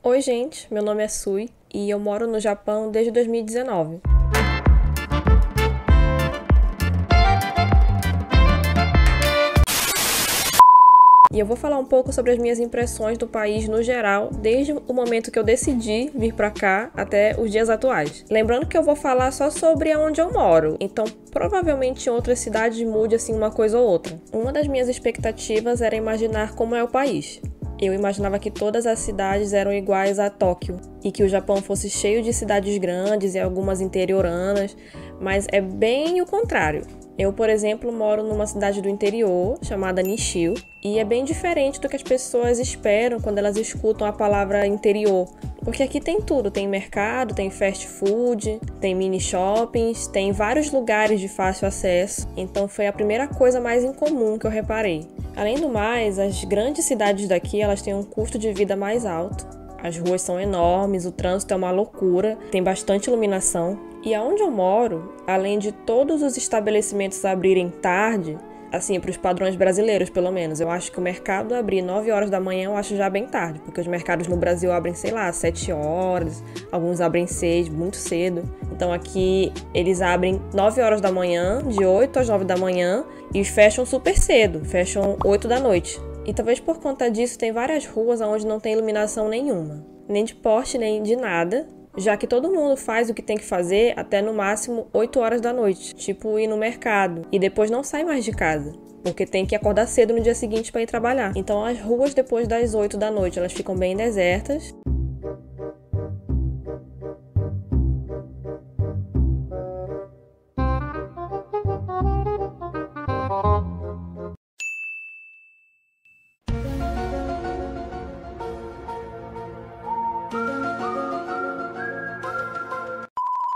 Oi, gente, meu nome é Sui e eu moro no Japão desde 2019. E eu vou falar um pouco sobre as minhas impressões do país no geral, desde o momento que eu decidi vir pra cá até os dias atuais. Lembrando que eu vou falar só sobre onde eu moro, então provavelmente em outras cidades mude assim uma coisa ou outra. Uma das minhas expectativas era imaginar como é o país. Eu imaginava que todas as cidades eram iguais a Tóquio e que o Japão fosse cheio de cidades grandes e algumas interioranas, mas é bem o contrário. Eu, por exemplo, moro numa cidade do interior chamada Nishio e é bem diferente do que as pessoas esperam quando elas escutam a palavra interior. Porque aqui tem tudo, tem mercado, tem fast food, tem mini shoppings, tem vários lugares de fácil acesso. Então foi a primeira coisa mais incomum que eu reparei. Além do mais, as grandes cidades daqui elas têm um custo de vida mais alto. As ruas são enormes, o trânsito é uma loucura, tem bastante iluminação. E aonde eu moro, além de todos os estabelecimentos abrirem tarde, assim, para os padrões brasileiros, pelo menos, eu acho que o mercado abrir 9 horas da manhã eu acho já bem tarde, porque os mercados no Brasil abrem, sei lá, 7 horas, alguns abrem 6, muito cedo. Então aqui eles abrem 9 horas da manhã, de 8 às 9 da manhã, e fecham super cedo, fecham 8 da noite. E talvez por conta disso tem várias ruas onde não tem iluminação nenhuma, nem de poste, nem de nada, já que todo mundo faz o que tem que fazer até no máximo 8 horas da noite, tipo ir no mercado, e depois não sai mais de casa, porque tem que acordar cedo no dia seguinte para ir trabalhar. Então as ruas depois das 8 da noite elas ficam bem desertas.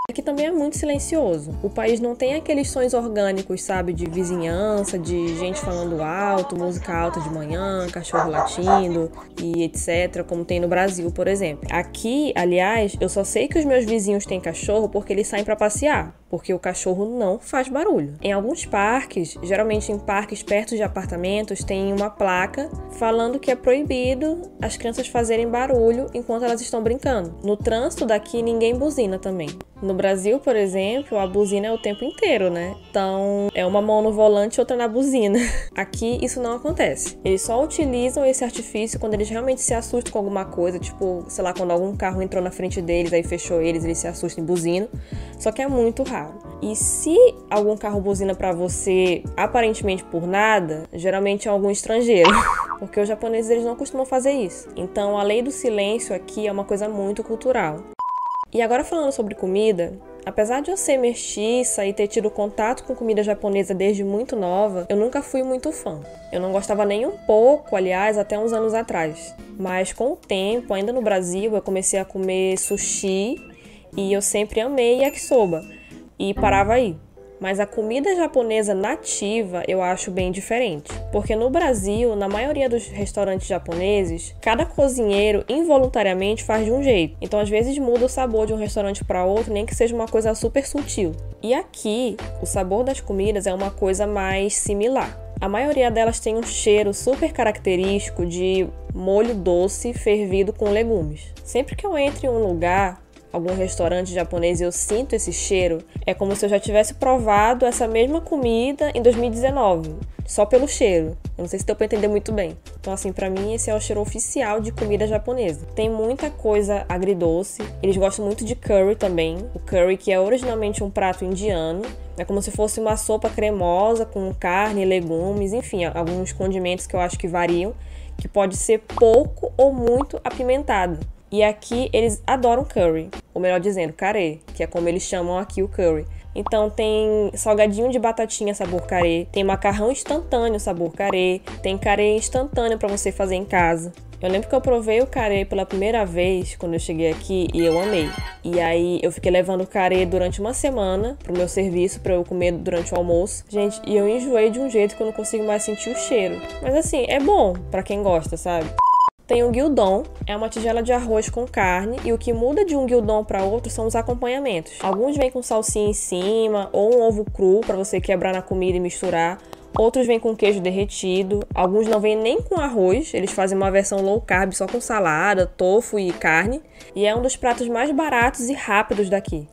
Aqui também é muito silencioso. O país não tem aqueles sons orgânicos, sabe, de vizinhança, de gente falando alto, música alta de manhã, cachorro latindo e etc, como tem no Brasil, por exemplo. Aqui, aliás, eu só sei que os meus vizinhos têm cachorro porque eles saem pra passear, porque o cachorro não faz barulho. Em alguns parques, geralmente em parques perto de apartamentos, tem uma placa falando que é proibido as crianças fazerem barulho enquanto elas estão brincando. No trânsito daqui, ninguém buzina também. No Brasil, por exemplo, a buzina é o tempo inteiro, né? Então, é uma mão no volante e outra na buzina. Aqui, isso não acontece. Eles só utilizam esse artifício quando eles realmente se assustam com alguma coisa, tipo, sei lá, quando algum carro entrou na frente deles, aí fechou eles se assustam e buzinam. Só que é muito raro. E se algum carro buzina pra você, aparentemente por nada, geralmente é algum estrangeiro. Porque os japoneses, eles não costumam fazer isso. Então, a lei do silêncio aqui é uma coisa muito cultural. E agora falando sobre comida, apesar de eu ser mestiça e ter tido contato com comida japonesa desde muito nova, eu nunca fui muito fã. Eu não gostava nem um pouco, aliás, até uns anos atrás. Mas com o tempo, ainda no Brasil, eu comecei a comer sushi e eu sempre amei yakisoba e parava aí. Mas a comida japonesa nativa eu acho bem diferente. Porque no Brasil, na maioria dos restaurantes japoneses, cada cozinheiro involuntariamente faz de um jeito. Então, às vezes, muda o sabor de um restaurante para outro, nem que seja uma coisa super sutil. E aqui, o sabor das comidas é uma coisa mais similar. A maioria delas tem um cheiro super característico de molho doce fervido com legumes. Sempre que eu entro em um lugar, algum restaurante japonês e eu sinto esse cheiro, é como se eu já tivesse provado essa mesma comida em 2019, só pelo cheiro. Eu não sei se deu pra entender muito bem. Então, assim, pra mim esse é o cheiro oficial de comida japonesa. Tem muita coisa agridoce, eles gostam muito de curry também. O curry, que é originalmente um prato indiano, é como se fosse uma sopa cremosa com carne, legumes, enfim, alguns condimentos que eu acho que variam, que pode ser pouco ou muito apimentado. E aqui eles adoram curry, ou melhor dizendo, carê, que é como eles chamam aqui o curry. Então tem salgadinho de batatinha sabor carê, tem macarrão instantâneo sabor carê, tem carê instantâneo para você fazer em casa. Eu lembro que eu provei o carê pela primeira vez quando eu cheguei aqui e eu amei. E aí eu fiquei levando o carê durante uma semana pro meu serviço para eu comer durante o almoço. Gente, e eu enjoei de um jeito que eu não consigo mais sentir o cheiro. Mas assim, é bom para quem gosta, sabe? Tem o gyudon, é uma tigela de arroz com carne e o que muda de um gyudon para outro são os acompanhamentos. Alguns vêm com salsinha em cima ou um ovo cru para você quebrar na comida e misturar. Outros vêm com queijo derretido, alguns não vêm nem com arroz, eles fazem uma versão low carb só com salada, tofu e carne, e é um dos pratos mais baratos e rápidos daqui.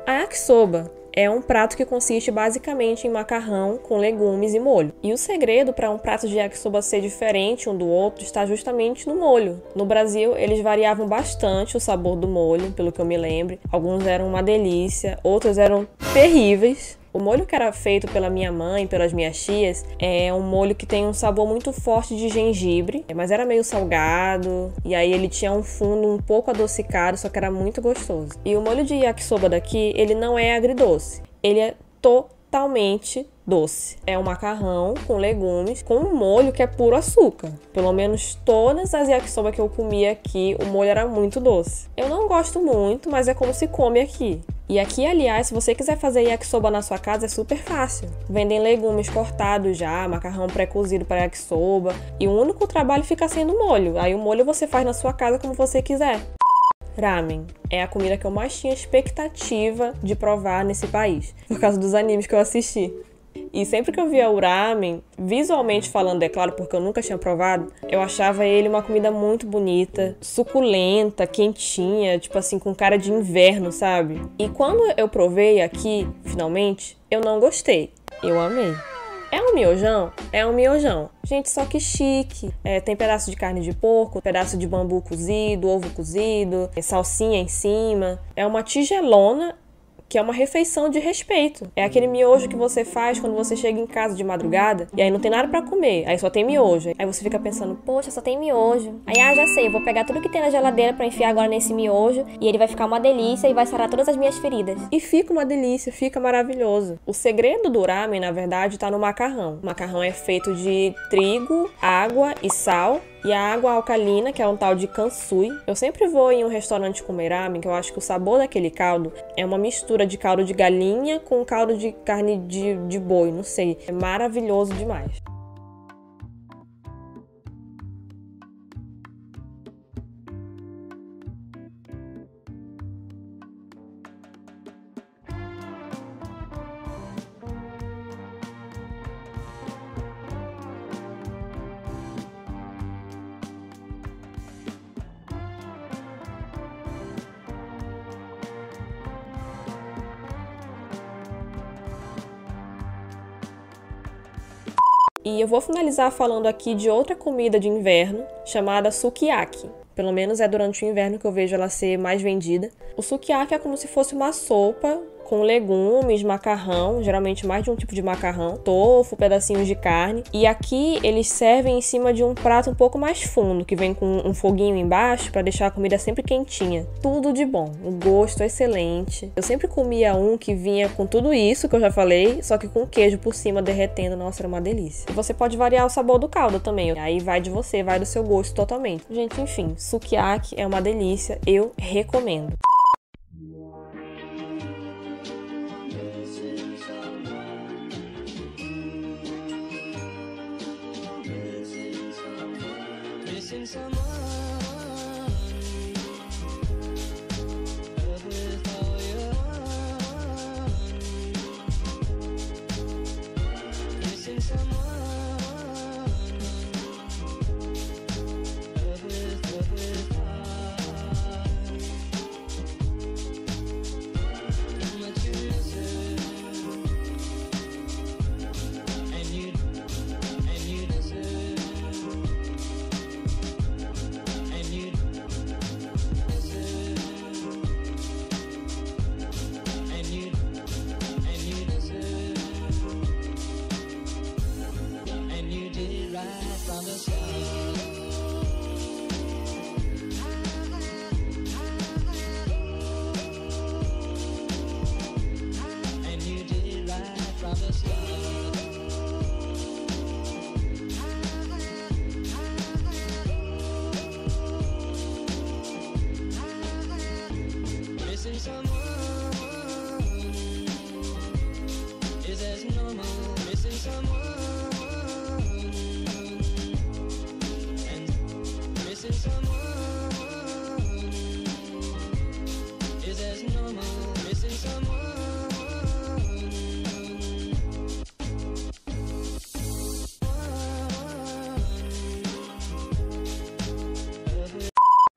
A yakisoba é um prato que consiste basicamente em macarrão com legumes e molho. E o segredo para um prato de yakisoba ser diferente um do outro está justamente no molho. No Brasil, eles variavam bastante o sabor do molho, pelo que eu me lembro. Alguns eram uma delícia, outros eram terríveis. O molho que era feito pela minha mãe, pelas minhas tias, é um molho que tem um sabor muito forte de gengibre, mas era meio salgado, e aí ele tinha um fundo um pouco adocicado, só que era muito gostoso. E o molho de yakisoba daqui, ele não é agridoce, ele é totalmente doce. É um macarrão com legumes, com um molho que é puro açúcar. Pelo menos todas as yakisoba que eu comi aqui, o molho era muito doce. Eu não gosto muito, mas é como se come aqui. E aqui, aliás, se você quiser fazer yakisoba na sua casa, é super fácil. Vendem legumes cortados já, macarrão pré-cozido para yakisoba, e o único trabalho fica sendo molho. Aí o molho você faz na sua casa como você quiser. Ramen é a comida que eu mais tinha expectativa de provar nesse país, por causa dos animes que eu assisti. E sempre que eu via o ramen, visualmente falando, é claro, porque eu nunca tinha provado, eu achava ele uma comida muito bonita, suculenta, quentinha, tipo assim, com cara de inverno, sabe? E quando eu provei aqui, finalmente, eu não gostei. Eu amei. É um miojão? É um miojão. Gente, só que chique. Tem pedaço de carne de porco, pedaço de bambu cozido, ovo cozido, salsinha em cima. É uma tigelona, que é uma refeição de respeito. É aquele miojo que você faz quando você chega em casa de madrugada e aí não tem nada pra comer, aí só tem miojo. Aí você fica pensando, poxa, só tem miojo. Aí, já sei, eu vou pegar tudo que tem na geladeira pra enfiar agora nesse miojo e ele vai ficar uma delícia e vai sarar todas as minhas feridas. E fica uma delícia, fica maravilhoso. O segredo do ramen, na verdade, tá no macarrão. O macarrão é feito de trigo, água e sal. E a água alcalina, que é um tal de kansui. Eu sempre vou em um restaurante comer ramen, que eu acho que o sabor daquele caldo é uma mistura de caldo de galinha com caldo de carne de boi, não sei. É maravilhoso demais. E eu vou finalizar falando aqui de outra comida de inverno, chamada sukiyaki. Pelo menos é durante o inverno que eu vejo ela ser mais vendida. O sukiyaki é como se fosse uma sopa com legumes, macarrão, geralmente mais de um tipo de macarrão, tofu, pedacinhos de carne. E aqui eles servem em cima de um prato um pouco mais fundo, que vem com um foguinho embaixo para deixar a comida sempre quentinha. Tudo de bom, o gosto é excelente. Eu sempre comia um que vinha com tudo isso que eu já falei, só que com queijo por cima derretendo. Nossa, era uma delícia. E você pode variar o sabor do caldo também, aí vai de você, vai do seu gosto totalmente. Gente, enfim, sukiyaki é uma delícia, eu recomendo.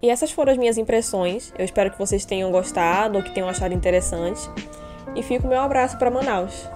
E essas foram as minhas impressões. Eu espero que vocês tenham gostado ou que tenham achado interessante. E fica o meu abraço para Manaus.